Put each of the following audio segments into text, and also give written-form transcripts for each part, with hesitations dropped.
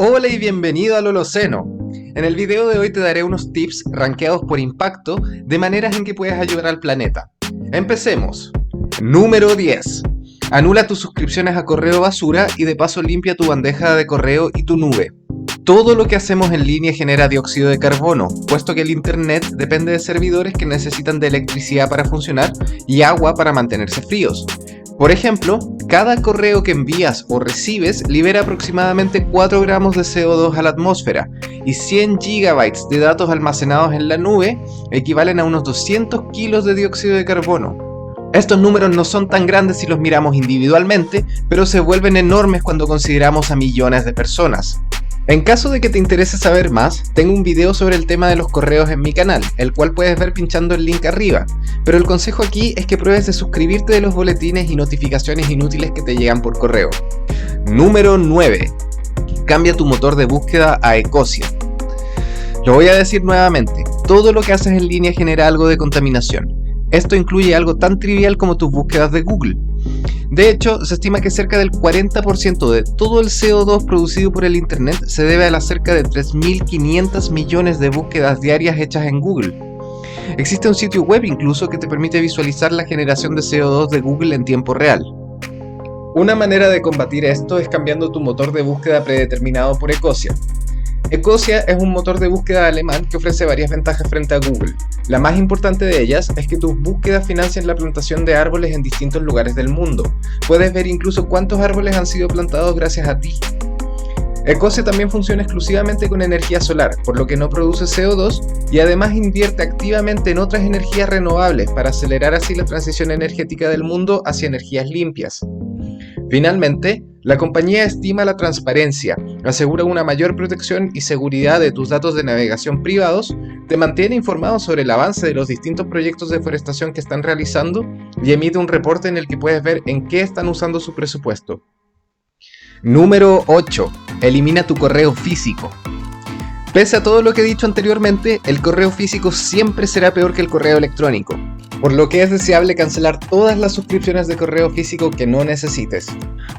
Hola y bienvenido al Holoceno. En el video de hoy te daré unos tips rankeados por impacto de maneras en que puedes ayudar al planeta. Empecemos. Número 10. Anula tus suscripciones a correo basura y de paso limpia tu bandeja de correo y tu nube. Todo lo que hacemos en línea genera dióxido de carbono, puesto que el internet depende de servidores que necesitan de electricidad para funcionar y agua para mantenerse fríos. Por ejemplo, cada correo que envías o recibes libera aproximadamente 4 gramos de CO2 a la atmósfera y 100 gigabytes de datos almacenados en la nube equivalen a unos 200 kilos de dióxido de carbono. Estos números no son tan grandes si los miramos individualmente, pero se vuelven enormes cuando consideramos a millones de personas. En caso de que te interese saber más, tengo un video sobre el tema de los correos en mi canal, el cual puedes ver pinchando el link arriba, pero el consejo aquí es que pruebes de suscribirte de los boletines y notificaciones inútiles que te llegan por correo. Número 9. Cambia tu motor de búsqueda a Ecosia. Lo voy a decir nuevamente, todo lo que haces en línea genera algo de contaminación. Esto incluye algo tan trivial como tus búsquedas de Google. De hecho, se estima que cerca del 40% de todo el CO2 producido por el Internet se debe a las cerca de 3.500 millones de búsquedas diarias hechas en Google. Existe un sitio web incluso que te permite visualizar la generación de CO2 de Google en tiempo real. Una manera de combatir esto es cambiando tu motor de búsqueda predeterminado por Ecosia. Ecosia es un motor de búsqueda alemán que ofrece varias ventajas frente a Google. La más importante de ellas es que tus búsquedas financian la plantación de árboles en distintos lugares del mundo. Puedes ver incluso cuántos árboles han sido plantados gracias a ti. Ecosia también funciona exclusivamente con energía solar, por lo que no produce CO2 y además invierte activamente en otras energías renovables para acelerar así la transición energética del mundo hacia energías limpias. Finalmente, la compañía estima la transparencia, asegura una mayor protección y seguridad de tus datos de navegación privados, te mantiene informado sobre el avance de los distintos proyectos de forestación que están realizando y emite un reporte en el que puedes ver en qué están usando su presupuesto. Número 8. Elimina tu correo físico. Pese a todo lo que he dicho anteriormente, el correo físico siempre será peor que el correo electrónico, por lo que es deseable cancelar todas las suscripciones de correo físico que no necesites.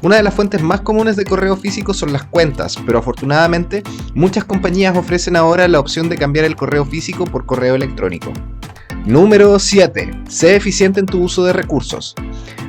Una de las fuentes más comunes de correo físico son las cuentas, pero afortunadamente muchas compañías ofrecen ahora la opción de cambiar el correo físico por correo electrónico. Número 7. Sé eficiente en tu uso de recursos.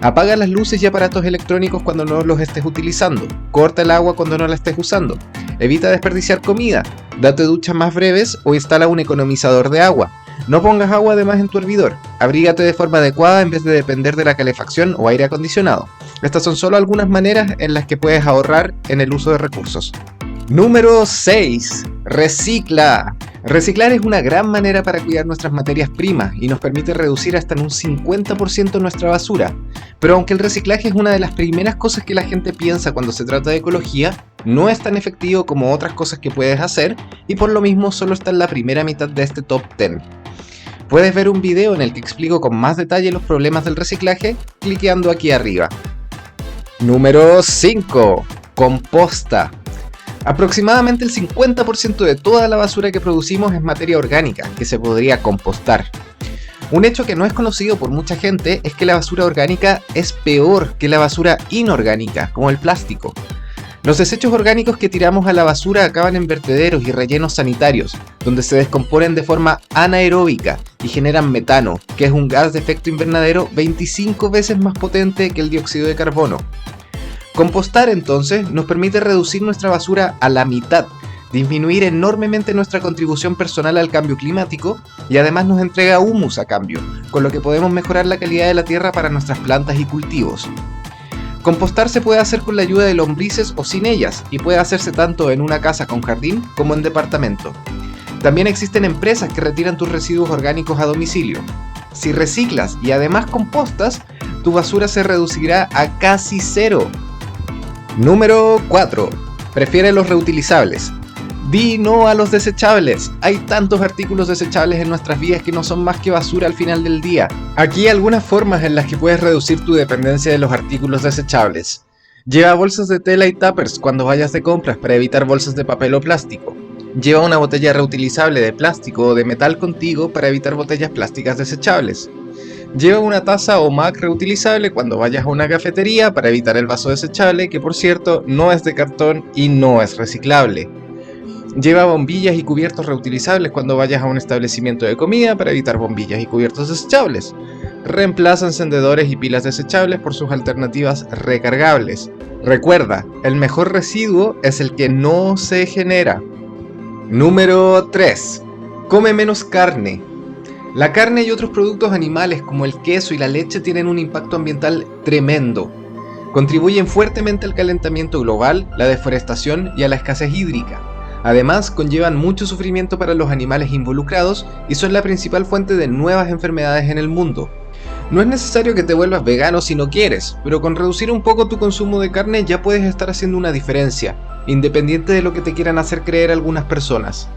Apaga las luces y aparatos electrónicos cuando no los estés utilizando. Corta el agua cuando no la estés usando. Evita desperdiciar comida. Date duchas más breves o instala un economizador de agua. No pongas agua de más en tu hervidor. Abrígate de forma adecuada en vez de depender de la calefacción o aire acondicionado. Estas son solo algunas maneras en las que puedes ahorrar en el uso de recursos. Número 6. Recicla. Reciclar es una gran manera para cuidar nuestras materias primas y nos permite reducir hasta en un 50% nuestra basura. Pero aunque el reciclaje es una de las primeras cosas que la gente piensa cuando se trata de ecología, no es tan efectivo como otras cosas que puedes hacer y por lo mismo solo está en la primera mitad de este top 10. Puedes ver un video en el que explico con más detalle los problemas del reciclaje cliqueando aquí arriba. Número 5. Composta. Aproximadamente el 50% de toda la basura que producimos es materia orgánica, que se podría compostar. Un hecho que no es conocido por mucha gente es que la basura orgánica es peor que la basura inorgánica, como el plástico. Los desechos orgánicos que tiramos a la basura acaban en vertederos y rellenos sanitarios, donde se descomponen de forma anaeróbica y generan metano, que es un gas de efecto invernadero 25 veces más potente que el dióxido de carbono. Compostar entonces nos permite reducir nuestra basura a la mitad, disminuir enormemente nuestra contribución personal al cambio climático y además nos entrega humus a cambio, con lo que podemos mejorar la calidad de la tierra para nuestras plantas y cultivos. Compostar se puede hacer con la ayuda de lombrices o sin ellas y puede hacerse tanto en una casa con jardín como en departamento. También existen empresas que retiran tus residuos orgánicos a domicilio. Si reciclas y además compostas, tu basura se reducirá a casi cero. Número 4. Prefiere los reutilizables. Di no a los desechables. Hay tantos artículos desechables en nuestras vidas que no son más que basura al final del día. Aquí hay algunas formas en las que puedes reducir tu dependencia de los artículos desechables. Lleva bolsas de tela y tuppers cuando vayas de compras para evitar bolsas de papel o plástico. Lleva una botella reutilizable de plástico o de metal contigo para evitar botellas plásticas desechables. Lleva una taza o mug reutilizable cuando vayas a una cafetería para evitar el vaso desechable, que por cierto no es de cartón y no es reciclable. Lleva bombillas y cubiertos reutilizables cuando vayas a un establecimiento de comida para evitar bombillas y cubiertos desechables. Reemplaza encendedores y pilas desechables por sus alternativas recargables. Recuerda, el mejor residuo es el que no se genera. Número 3. Come menos carne. La carne y otros productos animales como el queso y la leche tienen un impacto ambiental tremendo. Contribuyen fuertemente al calentamiento global, la deforestación y a la escasez hídrica. Además, conllevan mucho sufrimiento para los animales involucrados y son la principal fuente de nuevas enfermedades en el mundo. No es necesario que te vuelvas vegano si no quieres, pero con reducir un poco tu consumo de carne ya puedes estar haciendo una diferencia, independiente de lo que te quieran hacer creer algunas personas.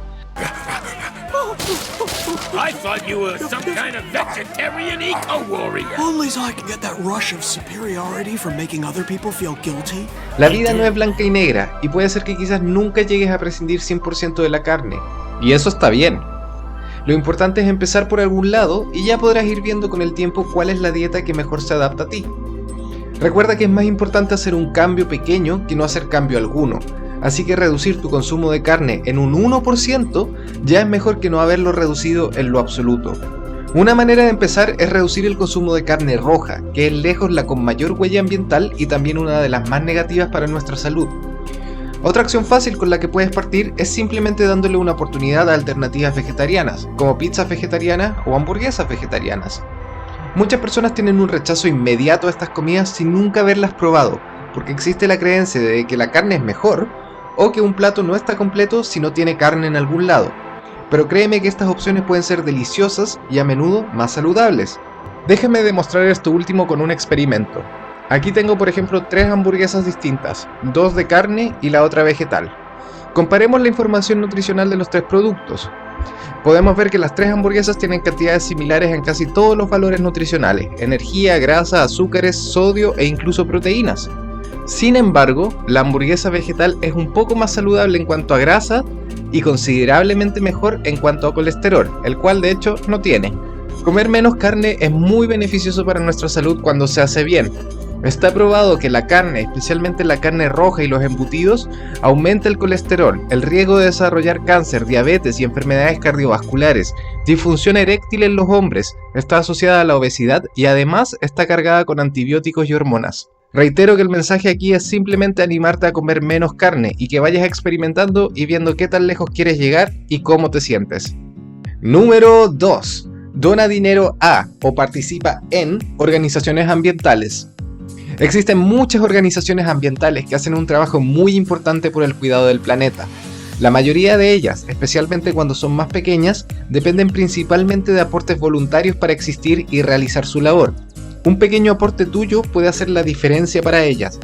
I thought you were some kind of vegetarian eco-warrior. Only so I can get that rush of superiority from making other people feel guilty. La vida no es blanca y negra, y puede ser que quizás nunca llegues a prescindir 100% de la carne, y eso está bien. Lo importante es empezar por algún lado y ya podrás ir viendo con el tiempo cuál es la dieta que mejor se adapta a ti. Recuerda que es más importante hacer un cambio pequeño que no hacer cambio alguno, así que reducir tu consumo de carne en un 1% ya es mejor que no haberlo reducido en lo absoluto. Una manera de empezar es reducir el consumo de carne roja, que es lejos la con mayor huella ambiental y también una de las más negativas para nuestra salud. Otra acción fácil con la que puedes partir es simplemente dándole una oportunidad a alternativas vegetarianas, como pizzas vegetarianas o hamburguesas vegetarianas. Muchas personas tienen un rechazo inmediato a estas comidas sin nunca haberlas probado, porque existe la creencia de que la carne es mejor, o que un plato no está completo si no tiene carne en algún lado. Pero créeme que estas opciones pueden ser deliciosas y a menudo más saludables. Déjame demostrar esto último con un experimento. Aquí tengo por ejemplo 3 hamburguesas distintas, 2 de carne y la otra vegetal. Comparemos la información nutricional de los 3 productos. Podemos ver que las 3 hamburguesas tienen cantidades similares en casi todos los valores nutricionales: energía, grasa, azúcares, sodio e incluso proteínas. Sin embargo, la hamburguesa vegetal es un poco más saludable en cuanto a grasa y considerablemente mejor en cuanto a colesterol, el cual de hecho no tiene. Comer menos carne es muy beneficioso para nuestra salud cuando se hace bien. Está probado que la carne, especialmente la carne roja y los embutidos, aumenta el colesterol, el riesgo de desarrollar cáncer, diabetes y enfermedades cardiovasculares, disfunción eréctil en los hombres, está asociada a la obesidad y además está cargada con antibióticos y hormonas. Reitero que el mensaje aquí es simplemente animarte a comer menos carne y que vayas experimentando y viendo qué tan lejos quieres llegar y cómo te sientes. Número 2. Dona dinero a o participa en organizaciones ambientales. Existen muchas organizaciones ambientales que hacen un trabajo muy importante por el cuidado del planeta. La mayoría de ellas, especialmente cuando son más pequeñas, dependen principalmente de aportes voluntarios para existir y realizar su labor. Un pequeño aporte tuyo puede hacer la diferencia para ellas.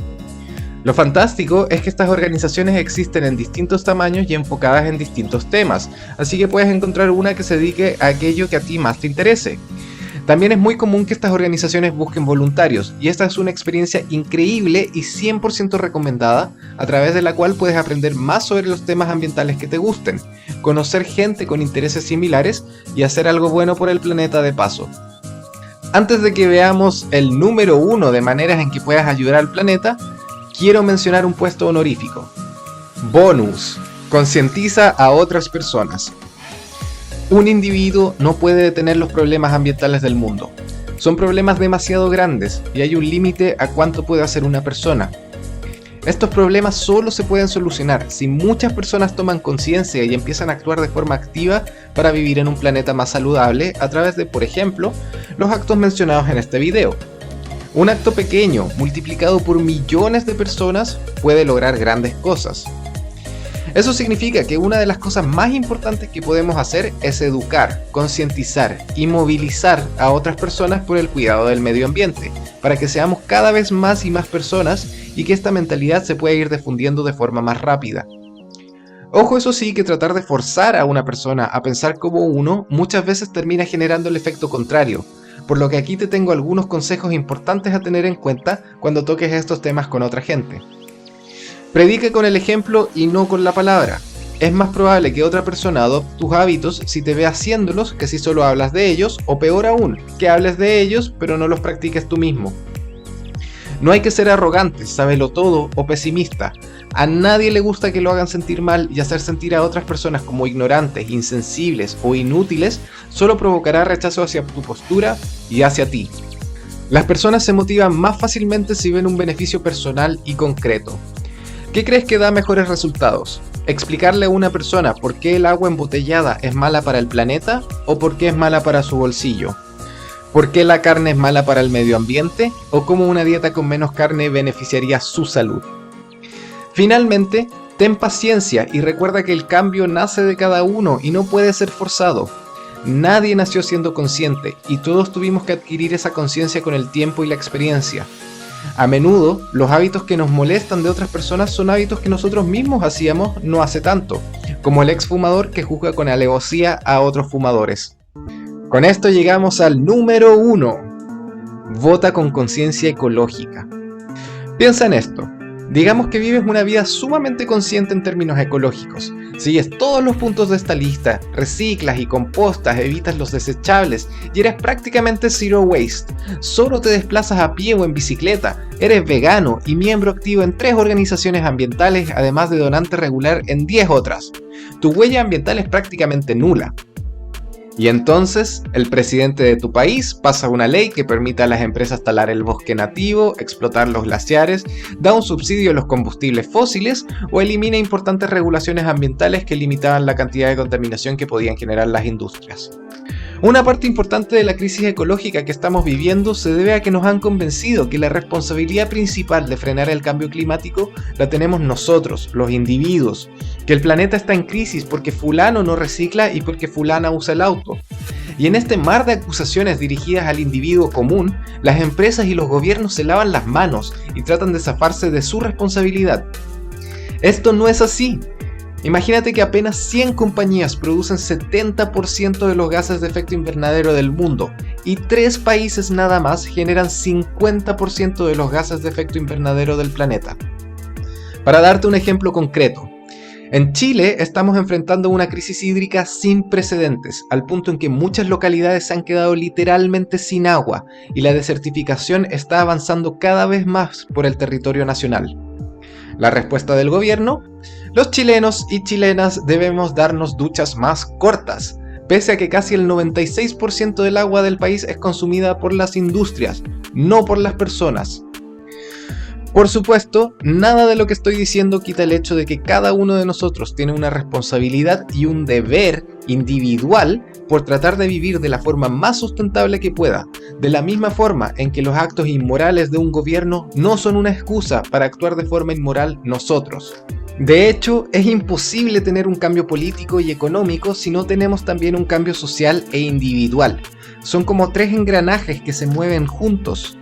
Lo fantástico es que estas organizaciones existen en distintos tamaños y enfocadas en distintos temas, así que puedes encontrar una que se dedique a aquello que a ti más te interese. También es muy común que estas organizaciones busquen voluntarios, y esta es una experiencia increíble y 100% recomendada, a través de la cual puedes aprender más sobre los temas ambientales que te gusten, conocer gente con intereses similares y hacer algo bueno por el planeta de paso. Antes de que veamos el número 1 de maneras en que puedas ayudar al planeta, quiero mencionar un puesto honorífico. Bonus. Concientiza a otras personas. Un individuo no puede detener los problemas ambientales del mundo. Son problemas demasiado grandes y hay un límite a cuánto puede hacer una persona. Estos problemas solo se pueden solucionar si muchas personas toman conciencia y empiezan a actuar de forma activa para vivir en un planeta más saludable a través de, por ejemplo, los actos mencionados en este video. Un acto pequeño multiplicado por millones de personas puede lograr grandes cosas. Eso significa que una de las cosas más importantes que podemos hacer es educar, concientizar y movilizar a otras personas por el cuidado del medio ambiente, para que seamos cada vez más y más personas y que esta mentalidad se pueda ir difundiendo de forma más rápida. Ojo, eso sí, que tratar de forzar a una persona a pensar como uno muchas veces termina generando el efecto contrario, por lo que aquí te tengo algunos consejos importantes a tener en cuenta cuando toques estos temas con otra gente. Predica con el ejemplo y no con la palabra. es más probable que otra persona adopte tus hábitos si te ve haciéndolos que si solo hablas de ellos, o peor aún, que hables de ellos pero no los practiques tú mismo. No hay que ser arrogante, sábelo todo o pesimista. A nadie le gusta que lo hagan sentir mal, y hacer sentir a otras personas como ignorantes, insensibles o inútiles solo provocará rechazo hacia tu postura y hacia ti. Las personas se motivan más fácilmente si ven un beneficio personal y concreto. ¿Qué crees que da mejores resultados? ¿Explicarle a una persona por qué el agua embotellada es mala para el planeta o por qué es mala para su bolsillo? ¿Por qué la carne es mala para el medio ambiente o cómo una dieta con menos carne beneficiaría su salud? Finalmente, ten paciencia y recuerda que el cambio nace de cada uno y no puede ser forzado. Nadie nació siendo consciente y todos tuvimos que adquirir esa conciencia con el tiempo y la experiencia. A menudo, los hábitos que nos molestan de otras personas son hábitos que nosotros mismos hacíamos no hace tanto, como el exfumador que juzga con alevosía a otros fumadores. Con esto llegamos al número 1. Vota con conciencia ecológica. Piensa en esto. Digamos que vives una vida sumamente consciente en términos ecológicos. Sigues todos los puntos de esta lista, reciclas y compostas, evitas los desechables y eres prácticamente zero waste. Solo te desplazas a pie o en bicicleta, eres vegano y miembro activo en 3 organizaciones ambientales, además de donante regular en 10 otras. Tu huella ambiental es prácticamente nula. Y entonces, el presidente de tu país pasa una ley que permita a las empresas talar el bosque nativo, explotar los glaciares, da un subsidio a los combustibles fósiles o elimina importantes regulaciones ambientales que limitaban la cantidad de contaminación que podían generar las industrias. Una parte importante de la crisis ecológica que estamos viviendo se debe a que nos han convencido que la responsabilidad principal de frenar el cambio climático la tenemos nosotros, los individuos, que el planeta está en crisis porque fulano no recicla y porque fulana usa el auto. Y en este mar de acusaciones dirigidas al individuo común, las empresas y los gobiernos se lavan las manos y tratan de zafarse de su responsabilidad. Esto no es así. Imagínate que apenas 100 compañías producen 70% de los gases de efecto invernadero del mundo y 3 países nada más generan 50% de los gases de efecto invernadero del planeta. Para darte un ejemplo concreto, en Chile estamos enfrentando una crisis hídrica sin precedentes, al punto en que muchas localidades se han quedado literalmente sin agua y la desertificación está avanzando cada vez más por el territorio nacional. La respuesta del gobierno: los chilenos y chilenas debemos darnos duchas más cortas, pese a que casi el 96% del agua del país es consumida por las industrias, no por las personas. Por supuesto, nada de lo que estoy diciendo quita el hecho de que cada uno de nosotros tiene una responsabilidad y un deber individual por tratar de vivir de la forma más sustentable que pueda, de la misma forma en que los actos inmorales de un gobierno no son una excusa para actuar de forma inmoral nosotros. De hecho, es imposible tener un cambio político y económico si no tenemos también un cambio social e individual. Son como 3 engranajes que se mueven juntos.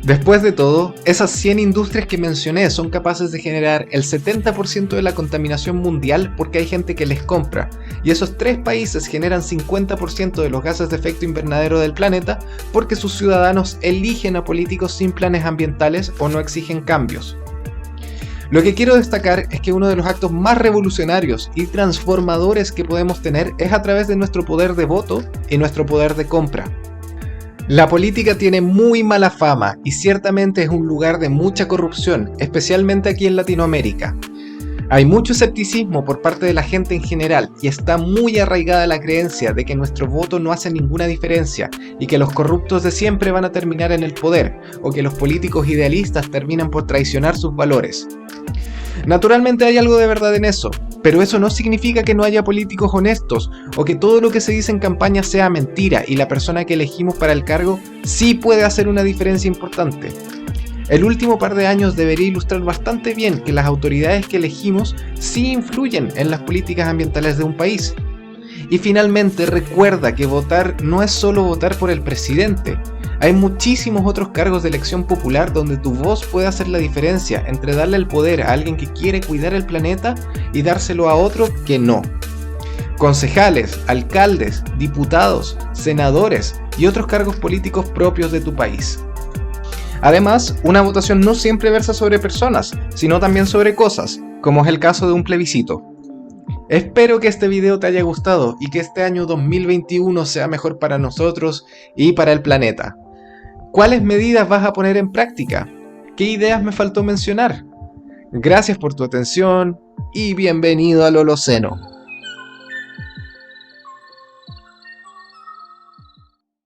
Después de todo, esas 100 industrias que mencioné son capaces de generar el 70% de la contaminación mundial porque hay gente que les compra, y esos 3 países generan 50% de los gases de efecto invernadero del planeta porque sus ciudadanos eligen a políticos sin planes ambientales o no exigen cambios. Lo que quiero destacar es que uno de los actos más revolucionarios y transformadores que podemos tener es a través de nuestro poder de voto y nuestro poder de compra. La política tiene muy mala fama y ciertamente es un lugar de mucha corrupción, especialmente aquí en Latinoamérica. Hay mucho escepticismo por parte de la gente en general y está muy arraigada la creencia de que nuestro voto no hace ninguna diferencia y que los corruptos de siempre van a terminar en el poder o que los políticos idealistas terminan por traicionar sus valores. Naturalmente hay algo de verdad en eso, pero eso no significa que no haya políticos honestos o que todo lo que se dice en campaña sea mentira y la persona que elegimos para el cargo sí puede hacer una diferencia importante. El último par de años debería ilustrar bastante bien que las autoridades que elegimos sí influyen en las políticas ambientales de un país. Y finalmente recuerda que votar no es solo votar por el presidente. Hay muchísimos otros cargos de elección popular donde tu voz puede hacer la diferencia entre darle el poder a alguien que quiere cuidar el planeta y dárselo a otro que no. Concejales, alcaldes, diputados, senadores y otros cargos políticos propios de tu país. Además, una votación no siempre versa sobre personas, sino también sobre cosas, como es el caso de un plebiscito. Espero que este video te haya gustado y que este año 2021 sea mejor para nosotros y para el planeta. ¿Cuáles medidas vas a poner en práctica? ¿Qué ideas me faltó mencionar? Gracias por tu atención y bienvenido al Holoceno.